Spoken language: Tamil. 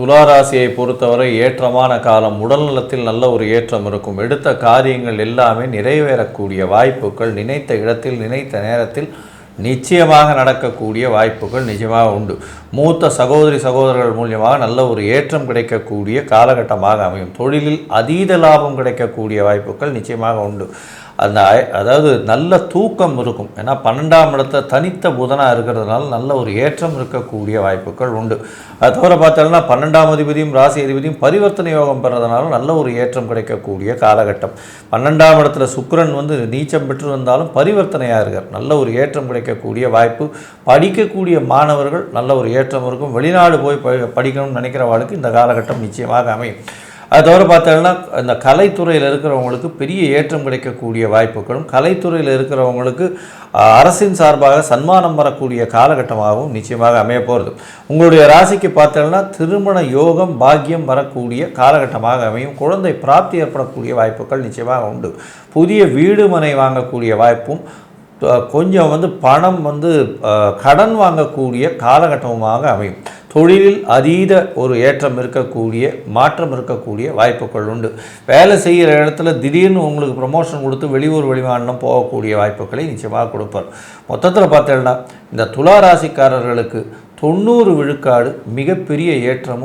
துளாராசியை பொறுத்தவரை ஏற்றமான காலம். உடல்நலத்தில் நல்ல ஒரு ஏற்றம் இருக்கும். எடுத்த காரியங்கள் எல்லாமே நிறைவேறக்கூடிய வாய்ப்புகள் நினைத்த இடத்தில் நினைத்த நேரத்தில் நிச்சயமாக நடக்கக்கூடிய வாய்ப்புகள் நிச்சயமாக உண்டு. மூத்த சகோதரி சகோதரர்கள் மூலியமாக நல்ல ஒரு ஏற்றம் கிடைக்கக்கூடிய காலகட்டமாக அமையும். தொழிலில் அதீத லாபம் கிடைக்கக்கூடிய வாய்ப்புகள் நிச்சயமாக உண்டு. அதாவது நல்ல தூக்கம் இருக்கும். ஏன்னா 12ஆம் இடத்த தனித்த புதனாக இருக்கிறதுனால நல்ல ஒரு ஏற்றம் இருக்கக்கூடிய வாய்ப்புகள் உண்டு. அது தவிர பார்த்தோம்னா 12ஆம் அதிபதியும் ராசி அதிபதியும் பரிவர்த்தனை யோகம் பெறதுனால நல்ல ஒரு ஏற்றம் கிடைக்கக்கூடிய காலகட்டம். 12ஆம் இடத்துல சுக்கிரன் நீச்சம் பெற்று வந்தாலும் பரிவர்த்தனையாக இருக்கார். நல்ல ஒரு ஏற்றம் கிடைக்கக்கூடிய வாய்ப்பு. படிக்கக்கூடிய மாணவர்கள் நல்ல ஒரு ஏற்றம் இருக்கும். வெளிநாடு போய் படிக்கணும்னு நினைக்கிறவர்களுக்கு இந்த காலகட்டம் நிச்சயமாக அமையும். அது தவிர பார்த்தோம்னா இந்த கலைத்துறையில் இருக்கிறவங்களுக்கு பெரிய ஏற்றம் கிடைக்கக்கூடிய வாய்ப்புகளும், கலைத்துறையில் இருக்கிறவங்களுக்கு அரசின் சார்பாக சன்மானம் வரக்கூடிய காலகட்டமாகவும் நிச்சயமாக அமைய போகிறது. உங்களுடைய ராசிக்கு பார்த்தோம்னா திருமண யோகம் பாக்கியம் வரக்கூடிய காலகட்டமாக அமையும். குழந்தை பிராப்தி ஏற்படக்கூடிய வாய்ப்புகள் நிச்சயமாக உண்டு. புதிய வீடு மனை வாங்கக்கூடிய வாய்ப்பும், கொஞ்சம் பணம் கடன் வாங்கக்கூடிய காலகட்டமாக அமையும். தொழிலில் அதீத ஒரு ஏற்றம் இருக்கக்கூடிய மாற்றம் இருக்கக்கூடிய வாய்ப்புகள் உண்டு. வேலை செய்கிற இடத்துல திடீர்னு உங்களுக்கு ப்ரமோஷன் கொடுத்து வெளியூர் வெளிமாநிலம் போகக்கூடிய வாய்ப்புகளை நிச்சயமாக கொடுப்பார். மொத்தத்தில் பார்த்தீங்கன்னா இந்த துளாராசிக்காரர்களுக்கு 90 விழுக்காடு மிகப்பெரிய ஏற்றமும்